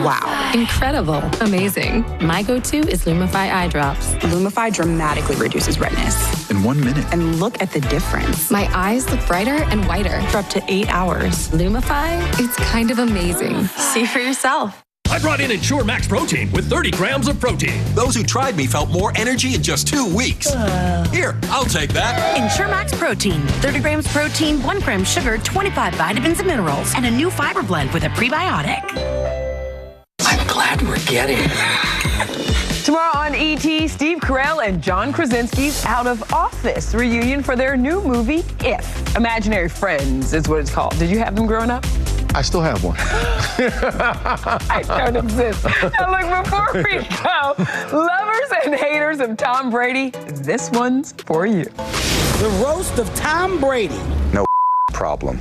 Wow. Incredible. Amazing. My go-to is Lumify eye drops. Lumify dramatically reduces redness. In 1 minute. And look at the difference. My eyes look brighter and whiter. For up to 8 hours. Lumify, it's kind of amazing. See for yourself. I brought in Ensure Max Protein with 30 grams of protein. Those who tried me felt more energy in just 2 weeks. Here, I'll take that. Ensure Max Protein. 30 grams protein, 1 gram sugar, 25 vitamins and minerals, and a new fiber blend with a prebiotic. I'm glad we're getting it. Tomorrow on ET, Steve Carell and John Krasinski's Out of Office reunion for their new movie, If. Imaginary Friends is what it's called. Did you have them growing up? I still have one. I don't exist. Now look, before we go, lovers and haters of Tom Brady, this one's for you. The roast of Tom Brady. No problem.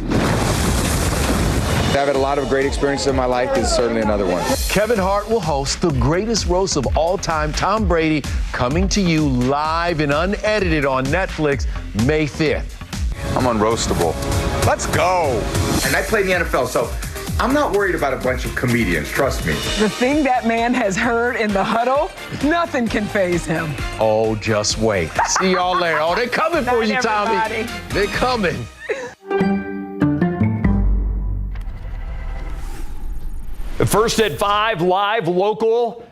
I've had a lot of great experiences in my life. This is certainly another one. Kevin Hart will host the greatest roast of all time, Tom Brady, coming to you live and unedited on Netflix May 5th. I'm unroastable. Let's go. And I play in the NFL, so I'm not worried about a bunch of comedians, trust me. The thing that man has heard in the huddle, nothing can faze him. Oh, just wait. See y'all later. Oh, they're coming for you, Tommy. They're coming. First at 5, live, local,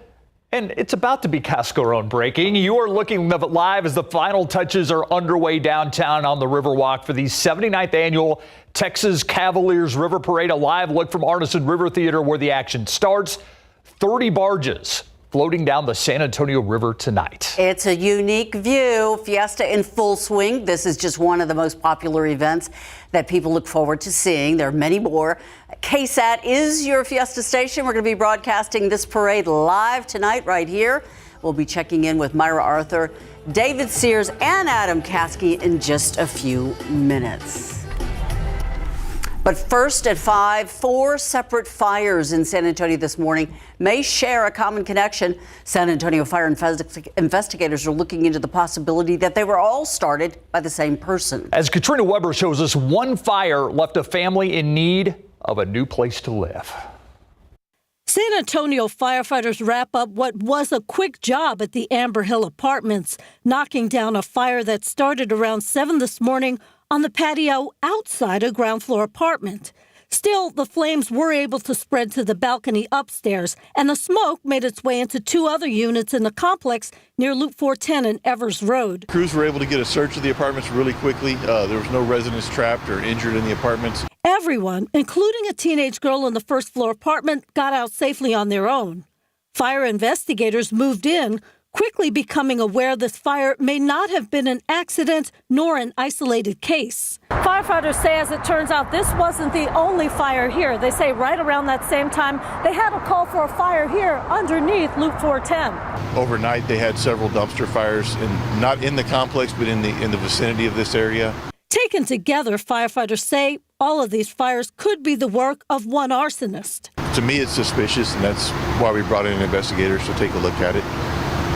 and it's about to be Cascarone breaking. You are looking live as the final touches are underway downtown on the Riverwalk for the 79th annual Texas Cavaliers River Parade. A live look from Artisan River Theater where the action starts. 30 barges floating down the San Antonio River tonight. It's a unique view. Fiesta in full swing. This is just one of the most popular events that people look forward to seeing. There are many more. KSAT is your Fiesta station. We're going to be broadcasting this parade live tonight right here. We'll be checking in with Myra Arthur, David Sears, and Adam Caskey in just a few minutes. But first at 5, 4 separate fires in San Antonio this morning may share a common connection. San Antonio fire investigators are looking into the possibility that they were all started by the same person. As Katrina Weber shows us, one fire left a family in need of a new place to live. San Antonio firefighters wrap up what was a quick job at the Amber Hill Apartments, knocking down a fire that started around 7 this morning on the patio outside a ground floor apartment. Still, the flames were able to spread to the balcony upstairs, and the smoke made its way into 2 other units in the complex near Loop 410 and Evers Road. Crews were able to get a search of the apartments really quickly. There was no residents trapped or injured in the apartments. Everyone, including a teenage girl in the first floor apartment, got out safely on their own. Fire investigators moved in, quickly becoming aware this fire may not have been an accident nor an isolated case. Firefighters say, as it turns out, this wasn't the only fire here. They say right around that same time, they had a call for a fire here underneath Loop 410. Overnight, they had several dumpster fires, not in the complex, but in the vicinity of this area. Taken together, firefighters say all of these fires could be the work of one arsonist. To me, it's suspicious, and that's why we brought in investigators to take a look at it.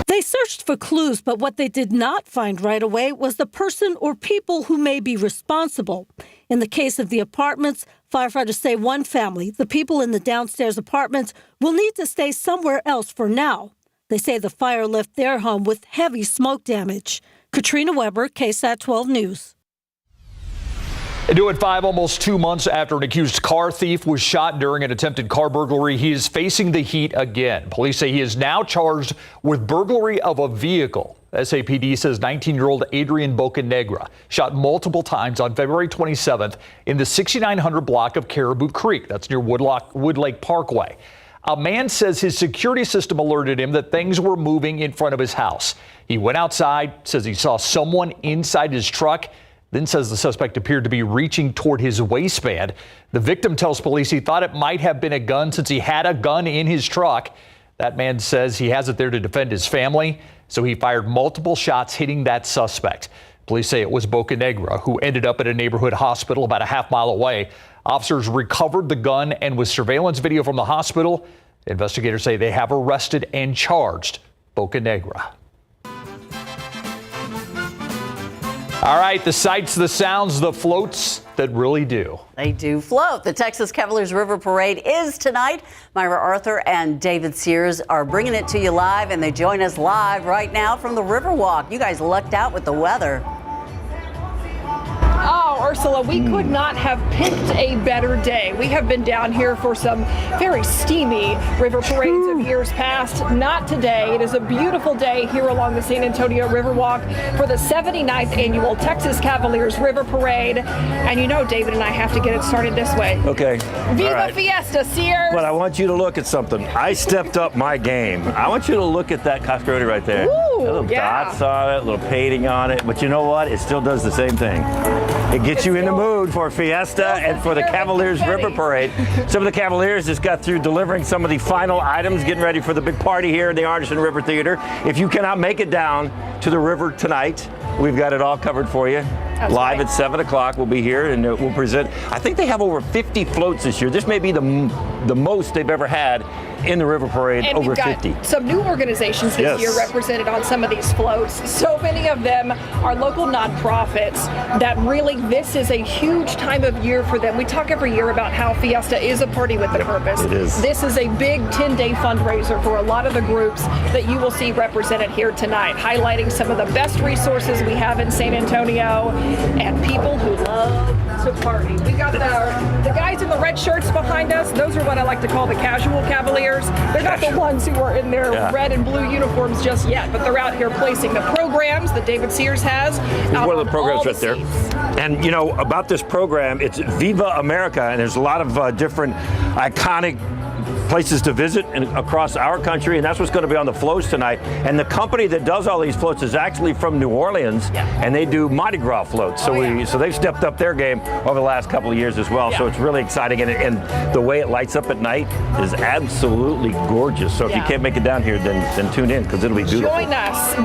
They searched for clues, but what they did not find right away was the person or people who may be responsible. In the case of the apartments, firefighters say one family, the people in the downstairs apartments, will need to stay somewhere else for now. They say the fire left their home with heavy smoke damage. Katrina Weber, KSAT 12 News. And at 5, almost 2 months after an accused car thief was shot during an attempted car burglary, he is facing the heat again. Police say he is now charged with burglary of a vehicle. SAPD says 19-year-old Adrian Bocanegra shot multiple times on February 27th in the 6900 block of Caribou Creek. That's near Wood Lake Parkway. A man says his security system alerted him that things were moving in front of his house. He went outside, says he saw someone inside his truck, then says the suspect appeared to be reaching toward his waistband. The victim tells police he thought it might have been a gun since he had a gun in his truck. That man says he has it there to defend his family, so he fired multiple shots hitting that suspect. Police say it was Bocanegra, who ended up at a neighborhood hospital about a half-mile away. Officers recovered the gun, and with surveillance video from the hospital, investigators say they have arrested and charged Bocanegra. All right, the sights, the sounds, the floats, that really do. They do float. The Texas Cavaliers River Parade is tonight. Myra Arthur and David Sears are bringing it to you live, and they join us live right now from the Riverwalk. You guys lucked out with the weather. Oh, Ursula, we could not have picked a better day. We have been down here for some very steamy river parades of years past. Not today. It is a beautiful day here along the San Antonio Riverwalk for the 79th annual Texas Cavaliers River Parade. And you know, David and I have to get it started this way. Okay. Viva Fiesta, Sears! But I want you to look at something. I stepped up my game. I want you to look at that cascaroni right there. Ooh, little yeah. dots on it, little painting on it. But you know what? It still does the same thing. It gets you in the mood for Fiesta and for the Cavaliers River Parade. Some of the Cavaliers just got through delivering some of the final items, getting ready for the big party here in the Artisan River Theater. If you cannot make it down to the river tonight, we've got it all covered for you. That's live right. at 7 o'clock. We'll be here and we'll present. I think they have over 50 floats this year. This may be the most they've ever had in the River Parade, And over we've got 50. some new organizations this year represented on some of these floats. So many of them are local nonprofits that really, this is a huge time of year for them. We talk every year about how Fiesta is a party with a purpose. It is. This is a big 10-day fundraiser for a lot of the groups that you will see represented here tonight, highlighting some of the best resources we have in San Antonio and people who love to party. We got the guys in the red shirts behind us. Those are what I like to call the casual Cavaliers. They're not the ones who are in their red and blue uniforms just yet, but they're out here placing the programs that David Sears has. One of the programs right there. And you know, about this program, it's Viva America, and there's a lot of different iconic places to visit across our country, and that's what's going to be on the floats tonight. And the company that does all these floats is actually from New Orleans, and they do Mardi Gras floats. So they've stepped up their game over the last couple of years as well. So it's really exciting, and the way it lights up at night is absolutely gorgeous. So if you can't make it down here, then tune in, because it'll be beautiful.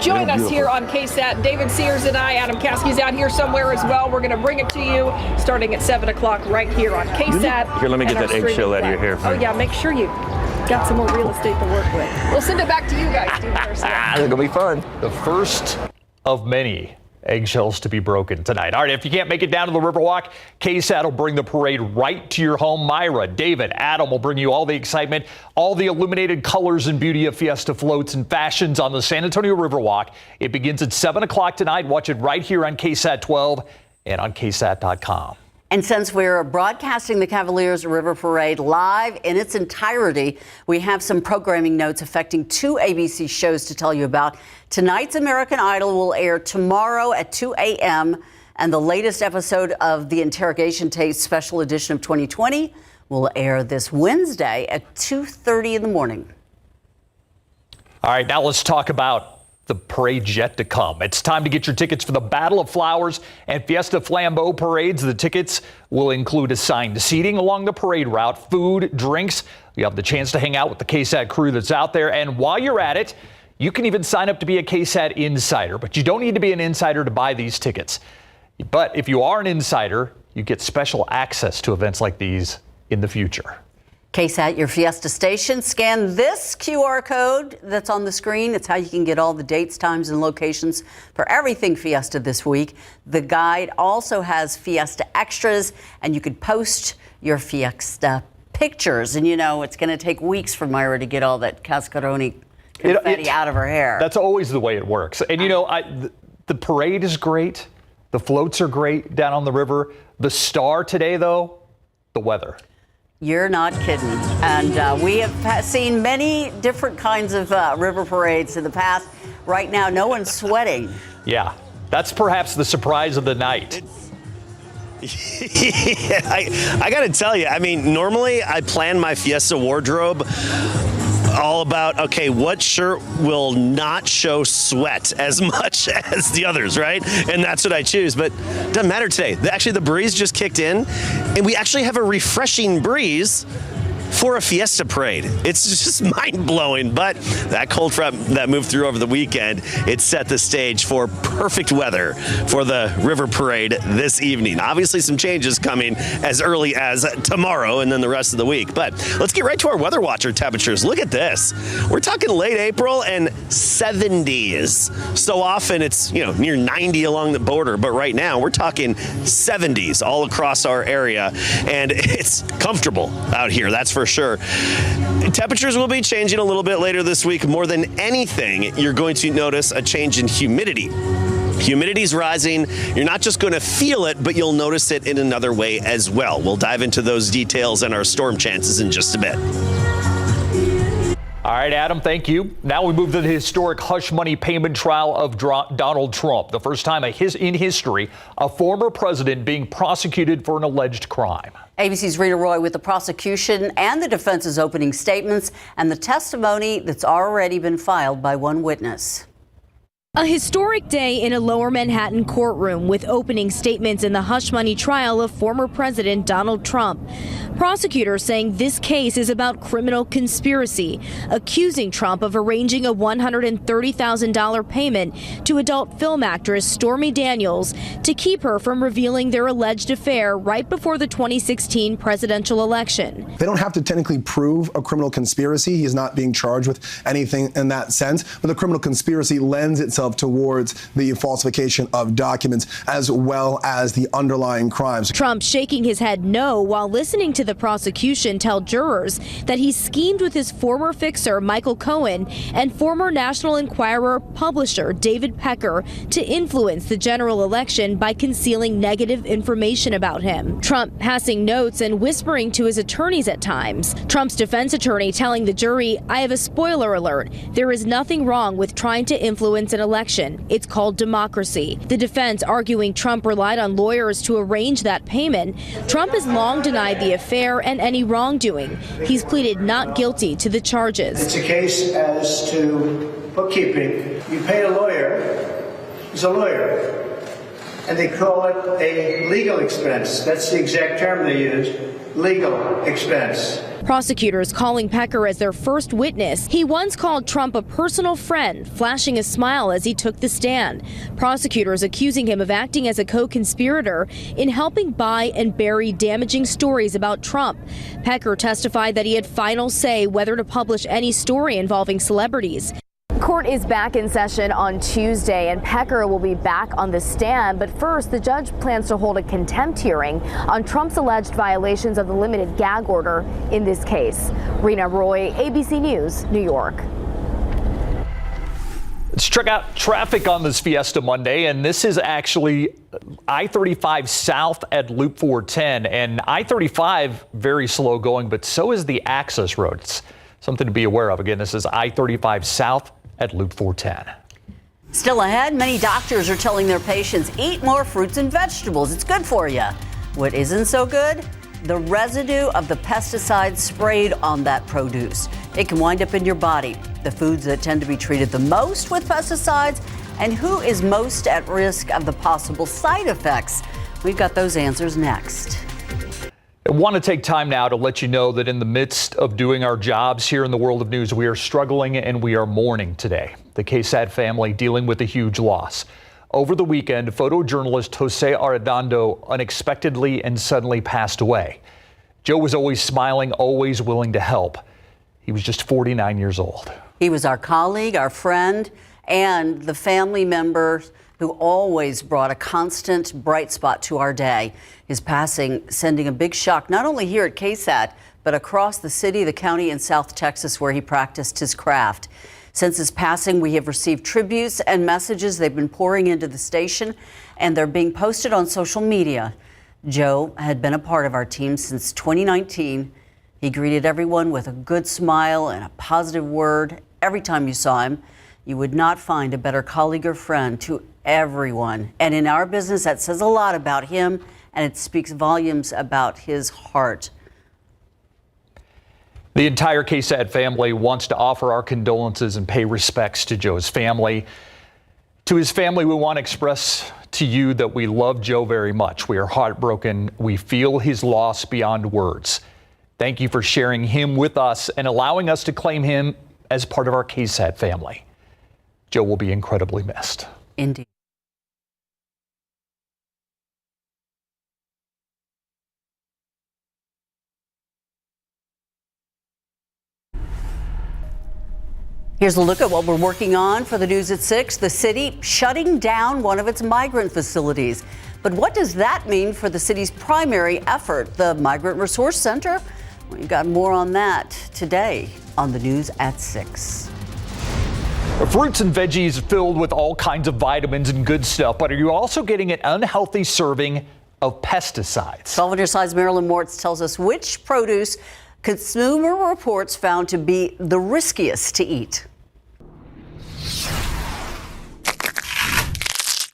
Join us here on KSAT. David Sears and I, Adam Caskey's out here somewhere as well. We're going to bring it to you starting at 7 o'clock right here on KSAT. Here, let me get that eggshell out of your hair. Oh yeah, make sure you got some more real estate to work with. We'll send it back to you guys, Steve Ursula. It's going to be fun. The first of many eggshells to be broken tonight. All right, if you can't make it down to the Riverwalk, KSAT will bring the parade right to your home. Myra, David, Adam will bring you all the excitement, all the illuminated colors and beauty of Fiesta floats and fashions on the San Antonio Riverwalk. It begins at 7 o'clock tonight. Watch it right here on KSAT 12 and on KSAT.com. And since we're broadcasting the Cavaliers River Parade live in its entirety, we have some programming notes affecting 2 ABC shows to tell you about. Tonight's American Idol will air tomorrow at 2 a.m., and the latest episode of the Interrogation Tape Special Edition of 2020 will air this Wednesday at 2:30 in the morning. All right, now let's talk about the parade yet to come. It's time to get your tickets for the Battle of Flowers and Fiesta Flambeau parades. The tickets will include assigned seating along the parade route, food, drinks. You have the chance to hang out with the KSAT crew that's out there. And while you're at it, you can even sign up to be a KSAT insider. But you don't need to be an insider to buy these tickets. But if you are an insider, you get special access to events like these in the future. KSAT, your Fiesta station. Scan this QR code that's on the screen. It's how you can get all the dates, times, and locations for everything Fiesta this week. The guide also has Fiesta extras, and you could post your Fiesta pictures. And you know, it's going to take weeks for Myra to get all that cascaroni confetti out of her hair. That's always the way it works. And you know, the parade is great. The floats are great down on the river. The star today, though, the weather. You're not kidding. And we have seen many different kinds of river parades in the past. Right now, no one's sweating. Yeah, that's perhaps the surprise of the night. Yeah, I got to tell you, I mean, normally I plan my Fiesta wardrobe all about, okay, what shirt will not show sweat as much as the others, right? And that's what I choose, but it doesn't matter today. Actually, the breeze just kicked in, and we actually have a refreshing breeze for a Fiesta parade. It's just mind-blowing, but that cold front that moved through over the weekend, it set the stage for perfect weather for the river parade this evening. Obviously, some changes coming as early as tomorrow and then the rest of the week. But let's get right to our weather watcher temperatures. Look at this. We're talking late April and 70s. So often it's, near 90 along the border, but right now we're talking 70s all across our area, and it's comfortable out here, that's for sure. Temperatures will be changing a little bit later this week. More than anything, you're going to notice a change in humidity. Humidity's rising. You're not just going to feel it, but you'll notice it in another way as well. We'll dive into those details and our storm chances in just a bit. All right, Adam, thank you. Now we move to the historic hush money payment trial of Donald Trump. The first time in history, a former president being prosecuted for an alleged crime. ABC's Rita Roy with the prosecution and the defense's opening statements and the testimony that's already been filed by one witness. A historic day in a lower Manhattan courtroom with opening statements in the hush money trial of former President Donald Trump. Prosecutors saying this case is about criminal conspiracy, accusing Trump of arranging a $130,000 payment to adult film actress Stormy Daniels to keep her from revealing their alleged affair right before the 2016 presidential election. They don't have to technically prove a criminal conspiracy. He is not being charged with anything in that sense, but the criminal conspiracy lends itself towards the falsification of documents as well as the underlying crimes. Trump shaking his head no while listening to the prosecution tell jurors that he schemed with his former fixer Michael Cohen and former National Enquirer publisher David Pecker to influence the general election by concealing negative information about him. Trump passing notes and whispering to his attorneys at times. Trump's defense attorney telling the jury, "I have a spoiler alert. There is nothing wrong with trying to influence an election. It's called democracy." The defense arguing Trump relied on lawyers to arrange that payment. Trump has long denied the affair and any wrongdoing. He's pleaded not guilty to the charges. It's a case as to bookkeeping. You pay a lawyer, he's a lawyer, and they call it a legal expense. That's the exact term they use, legal expense. Prosecutors calling Pecker as their first witness. He once called Trump a personal friend, flashing a smile as he took the stand. Prosecutors accusing him of acting as a co-conspirator in helping buy and bury damaging stories about Trump. Pecker testified that he had final say whether to publish any story involving celebrities. Court is back in session on Tuesday, and Pecker will be back on the stand. But first, the judge plans to hold a contempt hearing on Trump's alleged violations of the limited gag order in this case. Rita Roy, ABC News, New York. Let's check out traffic on this Fiesta Monday, and this is actually I-35 south at Loop 410, and I-35 very slow going, but so is the access road. It's something to be aware of. Again, this is I-35 south at Loop 410. Still ahead, many doctors are telling their patients, eat more fruits and vegetables. It's good for you. What isn't so good? The residue of the pesticides sprayed on that produce. It can wind up in your body. The foods that tend to be treated the most with pesticides, and who is most at risk of the possible side effects? We've got those answers next. I want to take time now to let you know that in the midst of doing our jobs here in the world of news, we are struggling and we are mourning today. The KSAT family dealing with a huge loss. Over the weekend, photojournalist Jose Arredondo unexpectedly and suddenly passed away. Joe was always smiling, always willing to help. He was just 49 years old. He was our colleague, our friend, and the family member who always brought a constant bright spot to our day. His passing sending a big shock, not only here at KSAT, but across the city, the county, and South Texas, where he practiced his craft. Since his passing, we have received tributes and messages. They've been pouring into the station, and they're being posted on social media. Joe had been a part of our team since 2019. He greeted everyone with a good smile and a positive word every time you saw him. You would not find a better colleague or friend to everyone. And in our business, that says a lot about him, and it speaks volumes about his heart. The entire KSAT family wants to offer our condolences and pay respects to Joe's family. To his family, we want to express to you that we love Joe very much. We are heartbroken. We feel his loss beyond words. Thank you for sharing him with us and allowing us to claim him as part of our KSAT family. Joe will be incredibly missed. Indeed. Here's a look at what we're working on for the news at 6. The city shutting down one of its migrant facilities. But what does that mean for the city's primary effort, the Migrant Resource Center? We've got more on that today on the news at 6. Fruits and veggies filled with all kinds of vitamins and good stuff, but are you also getting an unhealthy serving of pesticides? 12 on your side's Marilyn Moritz tells us which produce Consumer Reports found to be the riskiest to eat.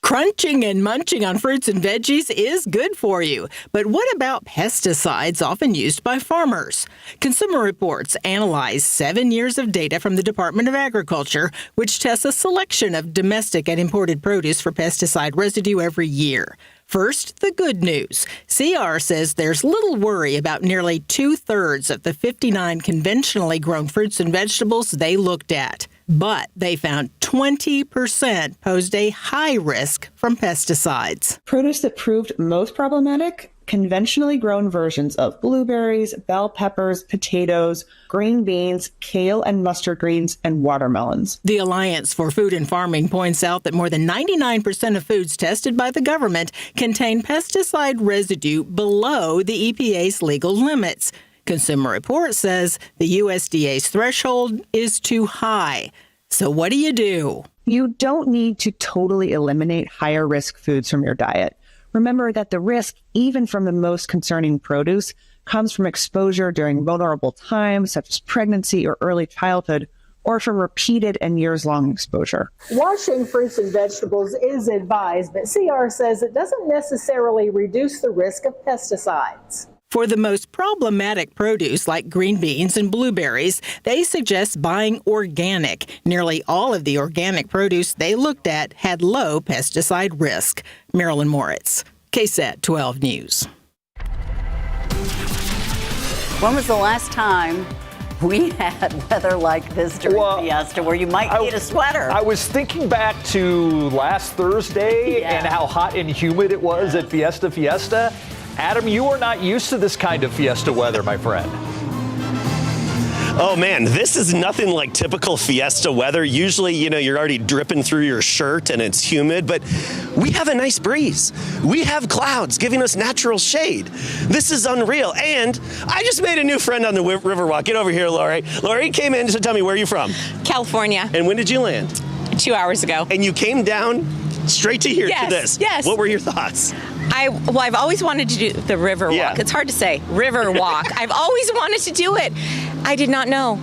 Crunching and munching on fruits and veggies is good for you. But what about pesticides often used by farmers? Consumer Reports analyzed 7 years of data from the Department of Agriculture, which tests a selection of domestic and imported produce for pesticide residue every year. First, the good news. CR says there's little worry about nearly 2/3 of the 59 conventionally grown fruits and vegetables they looked at. But they found 20% posed a high risk from pesticides. Produce that proved most problematic, conventionally grown versions of blueberries, bell peppers, potatoes, green beans, kale and mustard greens, and watermelons. The Alliance for Food and Farming points out that more than 99% of foods tested by the government contain pesticide residue below the EPA's legal limits. Consumer Reports says the USDA's threshold is too high. So what do? You don't need to totally eliminate higher risk foods from your diet. Remember that the risk, even from the most concerning produce, comes from exposure during vulnerable times, such as pregnancy or early childhood, or from repeated and years-long exposure. Washing fruits and vegetables is advised, but CR says it doesn't necessarily reduce the risk of pesticides. For the most problematic produce like green beans and blueberries, they suggest buying organic. Nearly all of the organic produce they looked at had low pesticide risk. Marilyn Moritz, KSAT 12 News. When was the last time we had weather like this during Fiesta where you might need a sweater? I was thinking back to last Thursday and how hot and humid it was at Fiesta. Adam, you are not used to this kind of Fiesta weather, my friend. Oh man, this is nothing like typical Fiesta weather. Usually, you're already dripping through your shirt and it's humid, but we have a nice breeze. We have clouds giving us natural shade. This is unreal. And I just made a new friend on the Riverwalk. Get over here, Lori. Lori came in, so tell me, where are you from? California. And when did you land? 2 hours ago. And you came down straight to here to this. Yes. What were your thoughts? I've always wanted to do the river walk. Yeah. It's hard to say. River walk. I've always wanted to do it. I did not know.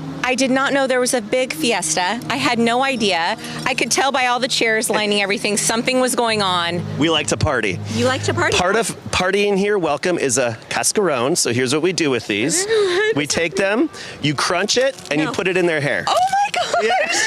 there was a big fiesta. I had no idea. I could tell by all the chairs lining everything, something was going on. We like to party. You like to party? Part of partying here, welcome, is a cascarone. So here's what we do with these. We take them, you crunch it, and you put it in their hair. Oh my gosh! Yes.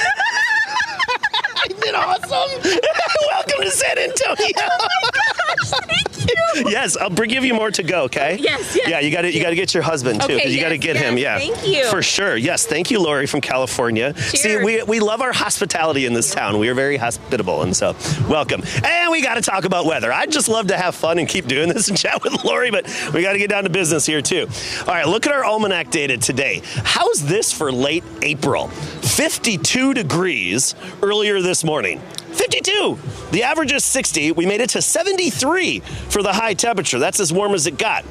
I did awesome. Welcome to San Antonio. Oh my gosh, thank you. Yes, I'll give you more to go, okay? Yes. Yeah, you got to get your husband too, because you got to get him. Yeah. Thank you. For sure. Yes, thank you, Lori from California. Cheers. See, we love our hospitality in this town. We are very hospitable, and so welcome. And we got to talk about weather. I'd just love to have fun and keep doing this and chat with Lori, but we got to get down to business here too. All right, look at our almanac data today. How's this for late April? 52 degrees earlier this morning. 52. The average is 60. We made it to 73 for the high temperature. That's as warm as it got.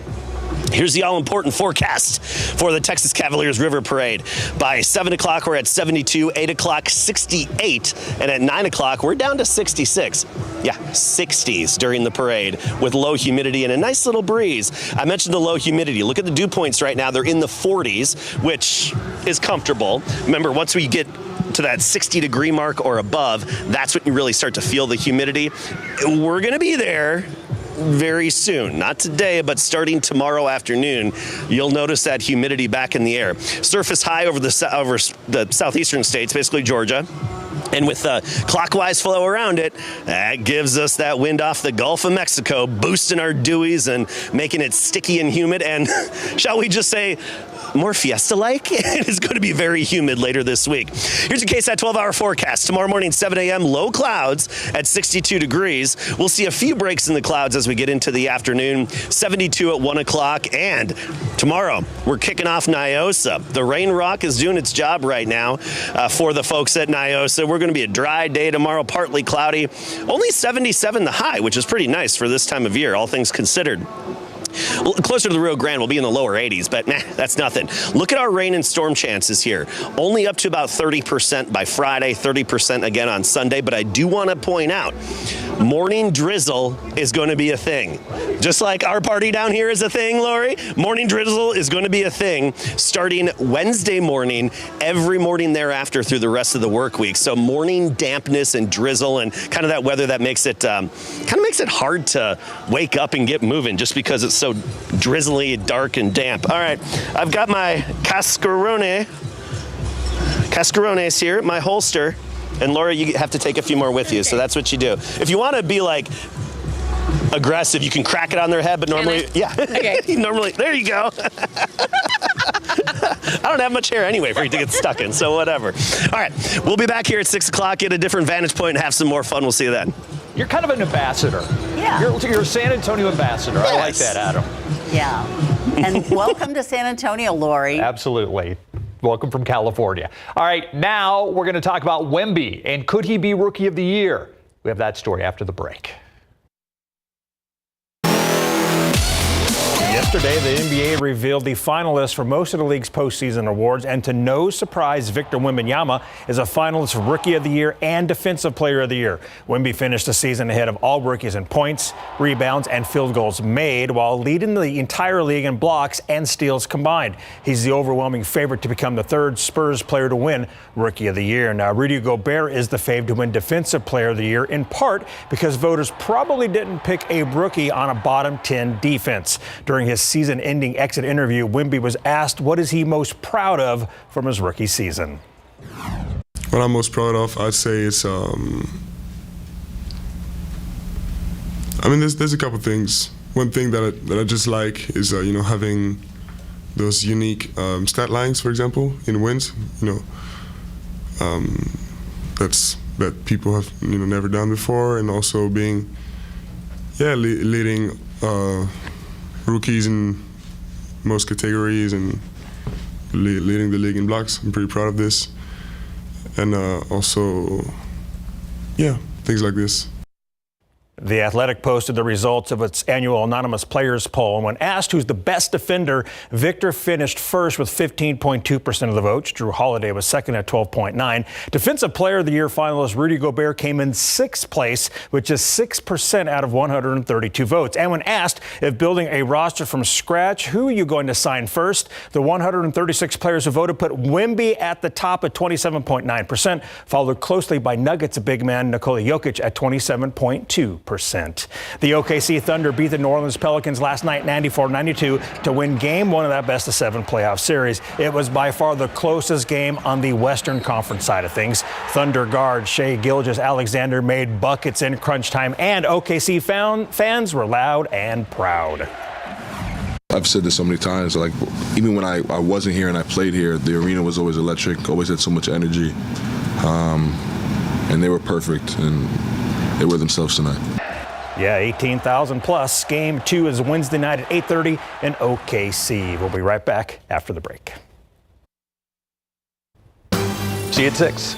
Here's the all-important forecast for the Texas Cavaliers River Parade. By 7 o'clock, we're at 72, 8 o'clock, 68, and at 9 o'clock, we're down to 66. Yeah, 60s during the parade with low humidity and a nice little breeze. I mentioned the low humidity. Look at the dew points right now. They're in the 40s, which is comfortable. Remember, once we get to that 60-degree mark or above, that's when you really start to feel the humidity. We're going to be there very soon. Not today, but starting tomorrow afternoon, you'll notice that humidity back in the air. Surface high over the southeastern states, basically Georgia. And with the clockwise flow around it, that gives us that wind off the Gulf of Mexico, boosting our dewies and making it sticky and humid. And shall we just say, more fiesta-like. It's going to be very humid later this week. Here's your KSAT 12-hour forecast. Tomorrow morning, 7 a.m., low clouds at 62 degrees. We'll see a few breaks in the clouds as we get into the afternoon, 72 at 1 o'clock. And tomorrow, we're kicking off Nyosa. The rain rock is doing its job right now for the folks at Nyosa. We're going to be a dry day tomorrow, partly cloudy. Only 77 the high, which is pretty nice for this time of year, all things considered. Closer to the Rio Grande, we'll be in the lower 80s, but that's nothing. Look at our rain and storm chances here. Only up to about 30% by Friday, 30% again on Sunday. But I do want to point out, morning drizzle is going to be a thing. Just like our party down here is a thing, Lori, morning drizzle is going to be a thing starting Wednesday morning, every morning thereafter through the rest of the work week. So morning dampness and drizzle and kind of that weather that makes it hard to wake up and get moving just because it's so drizzly, dark, and damp. All right, I've got my cascarones here, my holster, and Laura, you have to take a few more with you, so that's what you do. If you want to be like aggressive, you can crack it on their head, but normally, normally, there you go. I don't have much hair anyway for you to get stuck in, so whatever. All right, we'll be back here at 6 o'clock, get a different vantage point, and have some more fun. We'll see you then. You're kind of an ambassador. Yeah. You're a San Antonio ambassador. Yes. I like that, Adam. Yeah. And welcome to San Antonio, Lori. Absolutely. Welcome from California. All right, now we're going to talk about Wemby, and could he be Rookie of the Year? We have that story after the break. Yesterday, the NBA revealed the finalists for most of the league's postseason awards, and to no surprise, Victor Wembanyama is a finalist for Rookie of the Year and Defensive Player of the Year. Wemby finished the season ahead of all rookies in points, rebounds, and field goals made, while leading the entire league in blocks and steals combined. He's the overwhelming favorite to become the third Spurs player to win Rookie of the Year. Now, Rudy Gobert is the fave to win Defensive Player of the Year, in part because voters probably didn't pick a rookie on a bottom 10 defense. During his season-ending exit interview, Wemby was asked what is he most proud of from his rookie season. What I'm most proud of, I'd say it's, there's a couple things. One thing that I just like is, having those unique stat lines, for example, in wins, that people have, never done before, and also being, leading rookies in most categories and leading the league in blocks. I'm pretty proud of this. And also, things like this. The Athletic posted the results of its annual anonymous players poll, and when asked who's the best defender, Victor finished first with 15.2% of the votes. Drew Holiday was second at 12.9%. Defensive Player of the Year finalist Rudy Gobert came in sixth place, with just 6% out of 132 votes. And when asked if building a roster from scratch, who are you going to sign first, the 136 players who voted put Wemby at the top at 27.9%, followed closely by Nuggets big man Nikola Jokic at 27.2%. The OKC Thunder beat the New Orleans Pelicans last night 94-92 to win Game 1 of that best-of-7 playoff series. It was by far the closest game on the Western Conference side of things. Thunder guard Shai Gilgeous-Alexander made buckets in crunch time, and OKC fans were loud and proud. I've said this so many times, like even when I wasn't here and I played here, the arena was always electric, always had so much energy, and they were perfect, and they were themselves tonight. Yeah, 18,000 plus. Game 2 is Wednesday night at 8:30 in OKC. We'll be right back after the break. See you at 6.